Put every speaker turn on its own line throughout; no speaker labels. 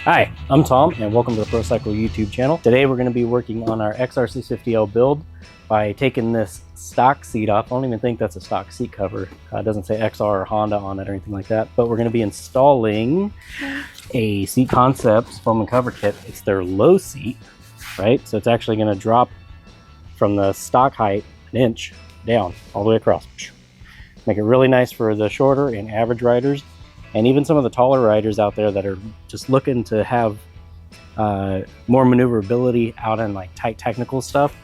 Hi, I'm Tom and welcome to the ProCycle YouTube channel. Today we're going to be working on our XR650L build by taking this stock seat off. I don't even think that's a stock seat cover. It doesn't say XR or Honda on it or anything like that, but we're going to be installing a Seat Concepts foam and cover kit. It's their low seat, right? So it's actually going to drop from the stock height an inch down all the way across. Make it really nice for the shorter and average riders. And even some of the taller riders out there that are just looking to have more maneuverability out in like tight technical stuff.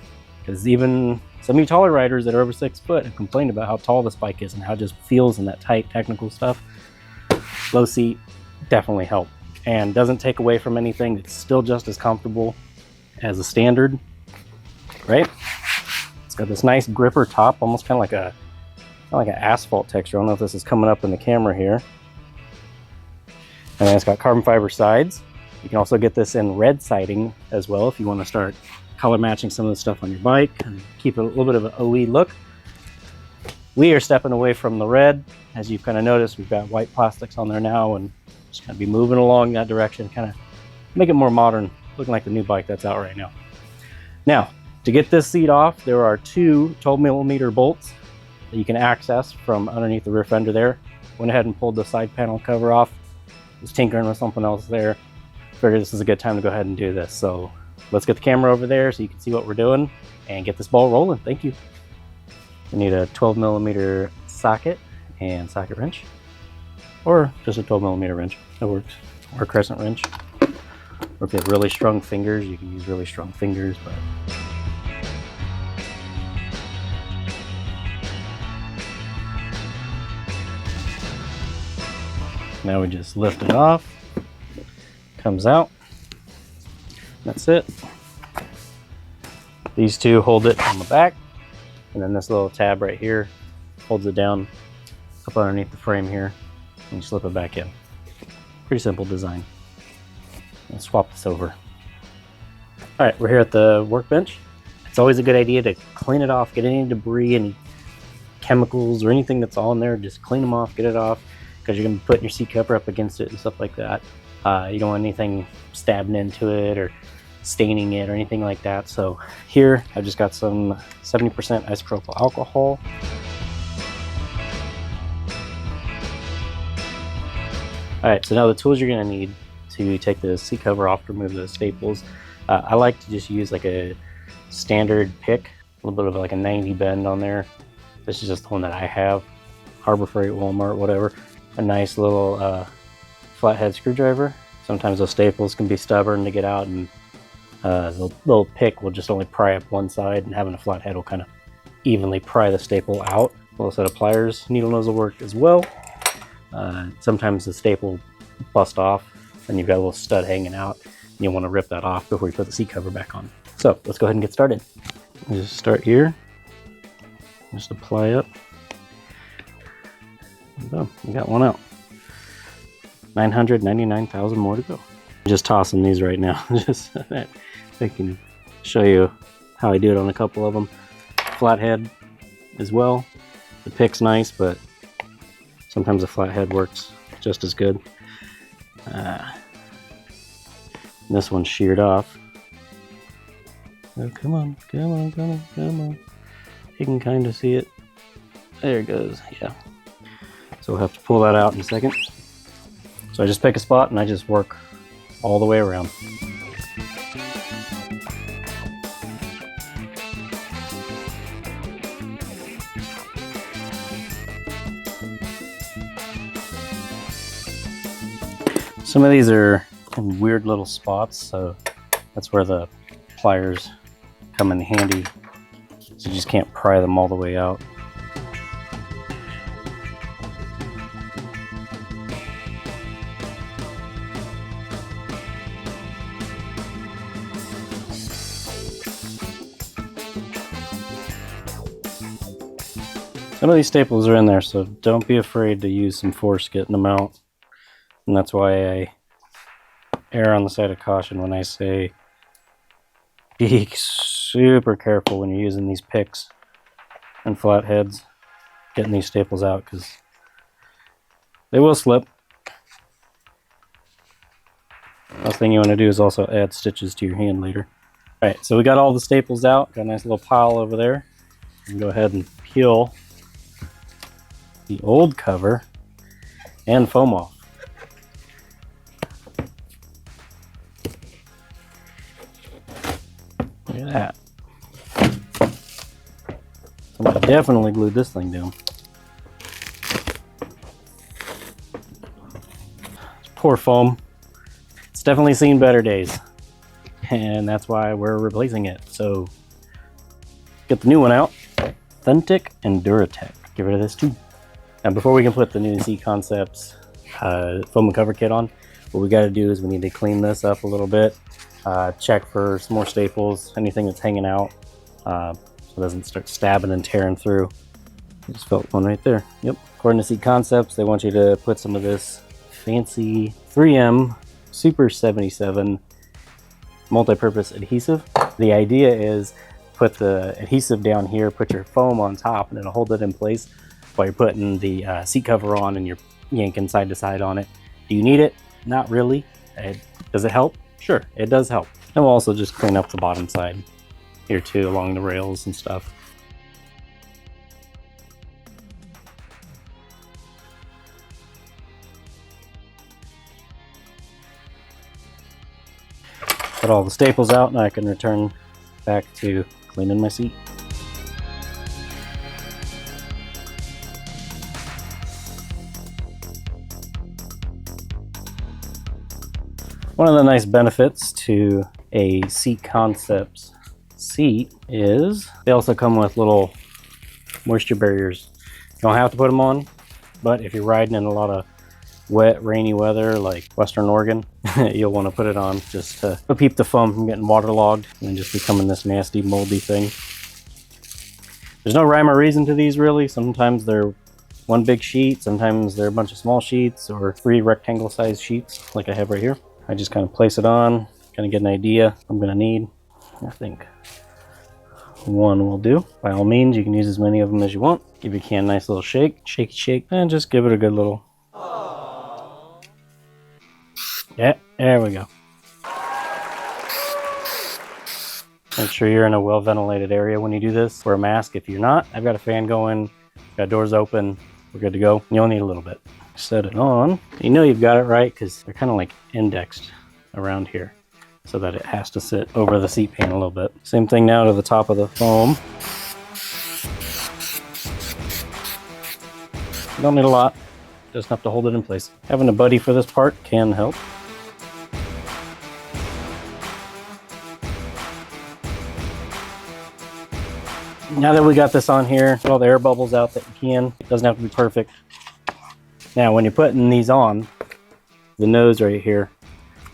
Because even some of you taller riders that are over 6 foot have complained about how tall this bike is and how it just feels in that tight technical stuff. Low seat definitely help and doesn't take away from anything. It's still just as comfortable as a standard, right? It's got this nice gripper top, almost kind of like an asphalt texture. I don't know if this is coming up in the camera here. And then it's got carbon fiber sides. You can also get this in red siding as well if you want to start color matching some of the stuff on your bike and keep a little bit of an OE look. We are stepping away from the red. As you've kind of noticed, we've got white plastics on there now and just going to be moving along that direction, kind of make it more modern, looking like the new bike that's out right now. Now, to get this seat off, there are two 12mm bolts that you can access from underneath the rear fender there. Went ahead and pulled the side panel cover off. Was tinkering with something else there. Figured this is a good time to go ahead and do this. So let's get the camera over there so you can see what we're doing and get this ball rolling. Thank you. We need a 12mm socket and socket wrench, or just a 12mm wrench. That works. Or a crescent wrench. Or if you have really strong fingers, you can use really strong fingers. But now we just lift it off, comes out, that's it. These two hold it on the back, and then this little tab right here holds it down up underneath the frame here, and you slip it back in. Pretty simple design. Let's swap this over. All right, we're here at the workbench. It's always a good idea to clean it off, get any debris, any chemicals or anything that's on there, just clean them off, get it off, because you're going to be putting your seat cover up against it and stuff like that. You don't want anything stabbing into it or staining it or anything like that. So here I've just got some 70% isopropyl alcohol. All right, so now the tools you're going to need to take the seat cover off to remove the staples. I like to just use like a standard pick, a little bit of like a 90 bend on there. This is just the one that I have. Harbor Freight, Walmart, whatever. A nice little flathead screwdriver. Sometimes those staples can be stubborn to get out, and the little pick will just only pry up one side, and having a flathead will kind of evenly pry the staple out. A little set of pliers, needle nose will work as well. Sometimes the staple bust off and you've got a little stud hanging out, and you want to rip that off before you put the seat cover back on. So let's go ahead and get started. Just start here, just apply up. Boom, we got one out. 999,000 more to go. I'm just tossing these right now, just so that I can show you how I do it on a couple of them. Flathead as well. The pick's nice, but sometimes a flathead works just as good. This one's sheared off. Oh, come on, come on, come on, come on. You can kind of see it. There it goes, yeah. So we'll have to pull that out in a second. So I just pick a spot and I just work all the way around. Some of these are in weird little spots, so that's where the pliers come in handy. So you just can't pry them all the way out. Some of these staples are in there, so don't be afraid to use some force getting them out. And that's why I err on the side of caution when I say be super careful when you're using these picks and flatheads, getting these staples out, because they will slip. Last thing you want to do is also add stitches to your hand later. All right, so we got all the staples out. Got a nice little pile over there. And go ahead and peel the old cover and foam off. Look at that. Somebody definitely glued this thing down. Poor foam. It's definitely seen better days, and that's why we're replacing it. So get the new one out. Authentic and Duratec. Get rid of this too. Now before we can put the new Z Concepts foam and cover kit on, what we got to do is we need to clean this up a little bit. Check for some more staples, anything that's hanging out, so it doesn't start stabbing and tearing through. I just felt one right there. Yep. According to Z Concepts, they want you to put some of this fancy 3M Super 77 multi-purpose adhesive. The idea is put the adhesive down here, put your foam on top, and it'll hold it in place while you're putting the seat cover on and you're yanking side to side on it. Do you need it? Not really. Does it help? Sure, it does help. And we'll also just clean up the bottom side here too, along the rails and stuff. Got all the staples out, now I can return back to cleaning my seat. One of the nice benefits to a Seat Concepts seat is they also come with little moisture barriers. You don't have to put them on, but if you're riding in a lot of wet, rainy weather like Western Oregon, you'll want to put it on just to keep the foam from getting waterlogged and just becoming this nasty, moldy thing. There's no rhyme or reason to these really. Sometimes they're one big sheet, sometimes they're a bunch of small sheets, or 3 rectangle sized sheets like I have right here. I just kind of place it on, kind of get an idea I'm going to need. I think 1 will do. By all means, you can use as many of them as you want. Give your can a nice little shake, shake, and just give it a good little. Yeah, there we go. Make sure you're in a well ventilated area when you do this. Wear a mask if you're not. I've got a fan going, got doors open, we're good to go. You only need a little bit. Set it on. You know you've got it right because they're kind of like indexed around here so that it has to sit over the seat pan a little bit. Same thing now to the top of the foam. You don't need a lot, just enough to hold it in place. Having a buddy for this part can help. Now that we got this on here, get all the air bubbles out that you can. It doesn't have to be perfect. Now when you're putting these on, the nose right here,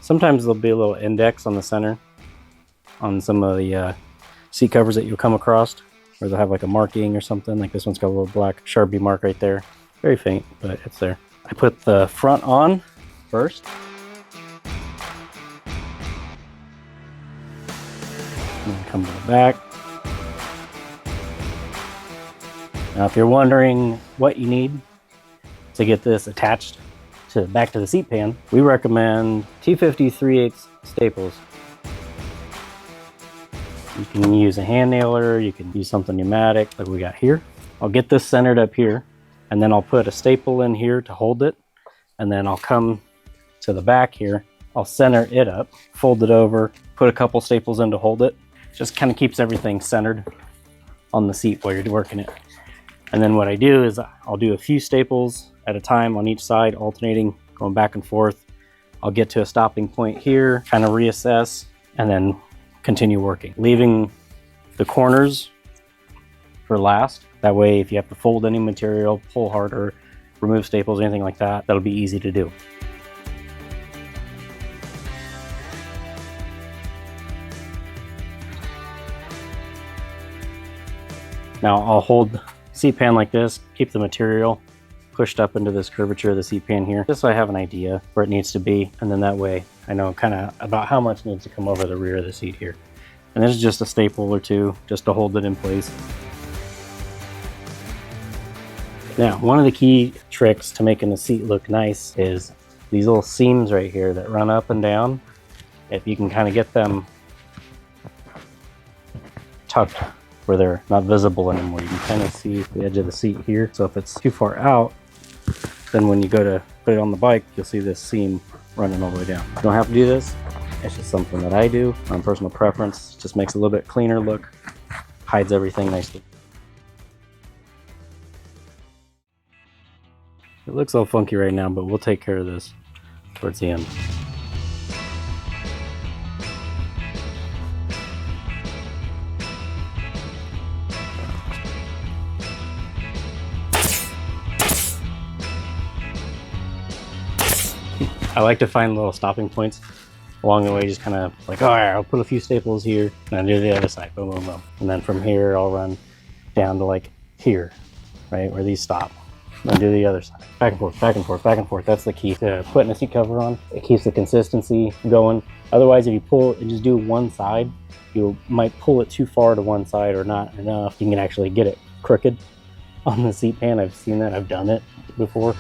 sometimes there'll be a little index on the center on some of the seat covers that you'll come across, or they'll have like a marking or something. Like this one's got a little black Sharpie mark right there. Very faint, but it's there. I put the front on first. And then come to the back. Now if you're wondering what you need to get this attached to back to the seat pan, we recommend T50 3/8 staples. You can use a hand nailer, you can use something pneumatic like we got here. I'll get this centered up here, and then I'll put a staple in here to hold it, and then I'll come to the back here, I'll center it up, fold it over, put a couple staples in to hold it. Just kind of keeps everything centered on the seat while you're working it. And then what I do is I'll do a few staples at a time on each side, alternating, going back and forth. I'll get to a stopping point here, kind of reassess, and then continue working. Leaving the corners for last. That way, if you have to fold any material, pull harder, remove staples, anything like that, that'll be easy to do. Now I'll hold seat pan like this, keep the material pushed up into this curvature of the seat pan here, just so I have an idea where it needs to be, and then that way I know kind of about how much needs to come over the rear of the seat here. And this is just a staple or two just to hold it in place. Now, one of the key tricks to making the seat look nice is these little seams right here that run up and down. if you can kind of get them tucked where they're not visible anymore. You can kind of see the edge of the seat here. So if it's too far out, then when you go to put it on the bike, you'll see this seam running all the way down. You don't have to do this. It's just something that I do on personal preference. Just makes it a little bit cleaner look, hides everything nicely. It looks all funky right now, but we'll take care of this towards the end. I like to find little stopping points along the way, just kind of like, all right, I'll put a few staples here, and I do the other side, boom, boom, boom. And then from here, I'll run down to like here, right, where these stop. And then do the other side. Back and forth, back and forth, back and forth. That's the key to putting a seat cover on. It keeps the consistency going. Otherwise, if you pull and just do one side, you might pull it too far to one side or not enough. You can actually get it crooked on the seat pan. I've seen that, I've done it before.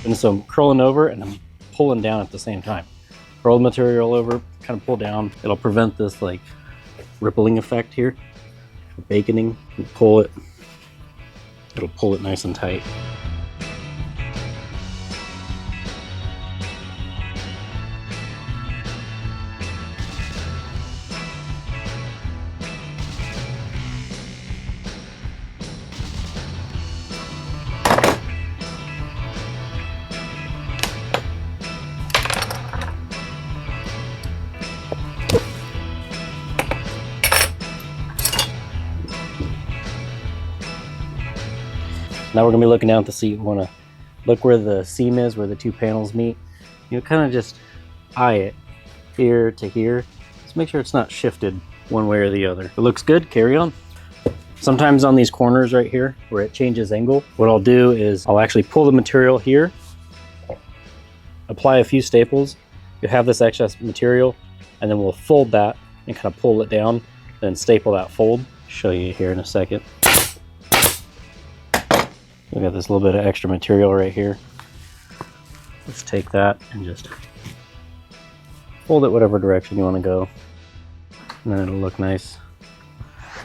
And so I'm curling over and I'm pulling down at the same time. Roll the material over, kind of pull down. It'll prevent this like rippling effect here, baconing. You pull it, it'll pull it nice and tight. Now we're gonna be looking down at the seat. We wanna look where the seam is, where the two panels meet. You kind of just eye it here to here. Just make sure it's not shifted one way or the other. If it looks good, carry on. Sometimes on these corners right here, where it changes angle, what I'll do is I'll actually pull the material here, apply a few staples. You'll have this excess material, and then we'll fold that and kind of pull it down, then staple that fold. Show you here in a second. We got this little bit of extra material right here. Let's take that and just fold it whatever direction you want to go. And then it'll look nice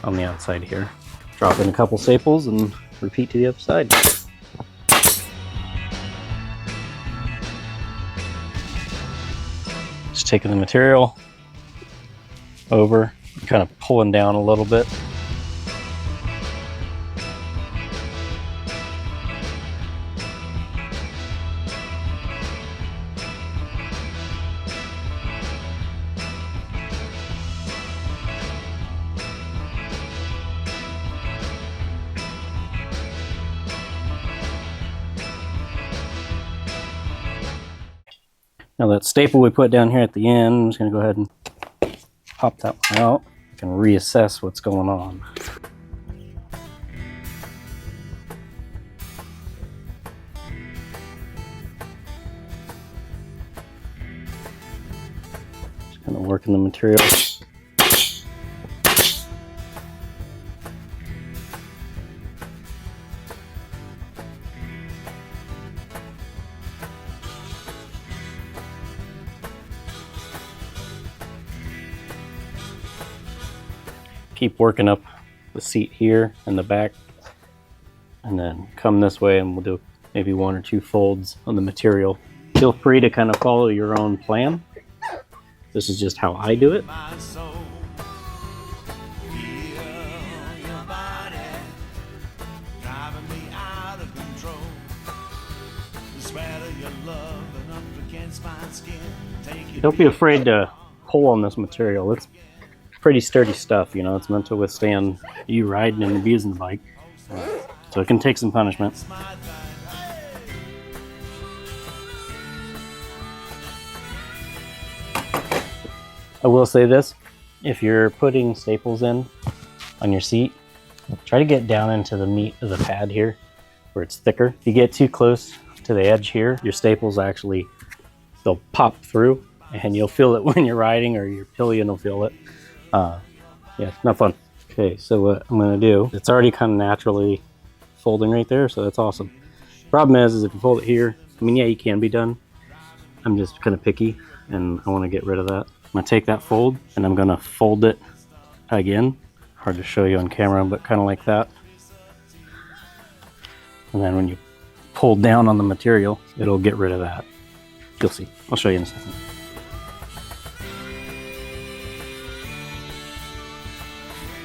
on the outside here. Drop in a couple staples and repeat to the other side. Just taking the material over, kind of pulling down a little bit. Now that staple we put down here at the end, I'm just going to go ahead and pop that one out. I can reassess what's going on. Just kind of working the material. Keep working up the seat here in the back, and then come this way and we'll do maybe one or two folds on the material. Feel free to kind of follow your own plan. This is just how I do it. Don't be afraid to pull on this material. It's pretty sturdy stuff, you know. It's meant to withstand you riding and abusing the bike, so it can take some punishment. I will say this: if you're putting staples in on your seat, try to get down into the meat of the pad here where it's thicker. If you get too close to the edge here, your staples actually, they'll pop through and you'll feel it when you're riding, or your pillion will feel it. Yeah, not fun. Okay, so what I'm gonna do, it's already kind of naturally folding right there, so that's awesome. Problem is if you fold it here, I mean, yeah, you can be done, I'm just kind of picky and I want to get rid of that. I'm going to take that fold and I'm going to fold it again. Hard to show you on camera, but kind of like that. And then when you pull down on the material, it'll get rid of that. You'll see. I'll show you in a second.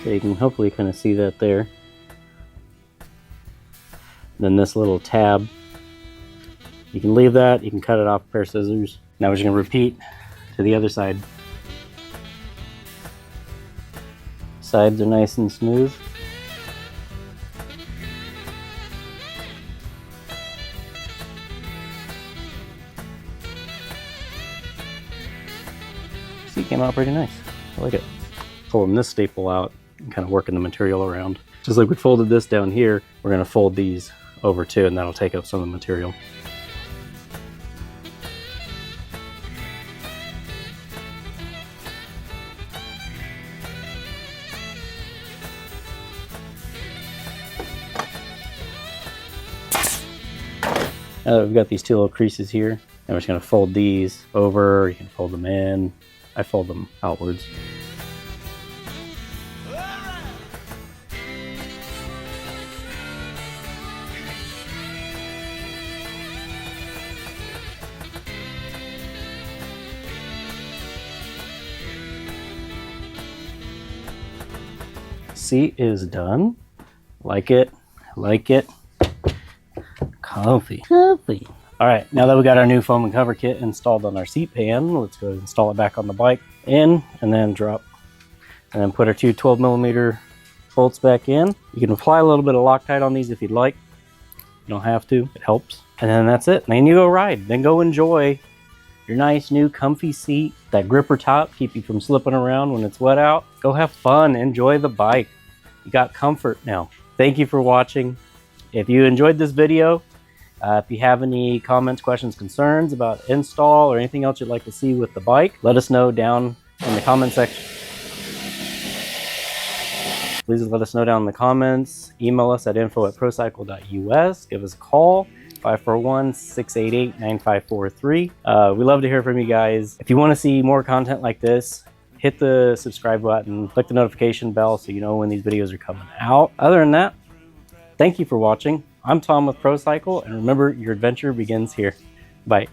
So you can hopefully kind of see that there. Then this little tab, you can leave that, you can cut it off with a pair of scissors. Now we're just going to repeat to the other side. Sides are nice and smooth. See, it came out pretty nice. I like it. Pulling this staple out and kind of working the material around. Just like we folded this down here, we're going to fold these over too, and that'll take up some of the material. Now that we've got these two little creases here, and we're just going to fold these over. You can fold them in. I fold them outwards. Seat is done. Like it, like it. Comfy. Comfy. All right, now that we got our new foam and cover kit installed on our seat pan, let's go ahead and install it back on the bike. In and then drop. And then put our two 12mm bolts back in. You can apply a little bit of Loctite on these if you'd like. You don't have to, it helps. And then that's it. Then you go ride. Then go enjoy your nice new comfy seat. That gripper top, keep you from slipping around when it's wet out. Go have fun, enjoy the bike. You got comfort now. Thank you for watching. If you enjoyed this video, if you have any comments, questions, concerns about install or anything else you'd like to see with the bike, let us know down in the comment section. Please let us know down in the comments. Email us at info@procycle.us. Give us a call, 541-688-9543. We love to hear from you guys. If you want to see more content like this, hit the subscribe button, click the notification bell so you know when these videos are coming out. Other than that, thank you for watching. I'm Tom with ProCycle, and remember, your adventure begins here. Bye.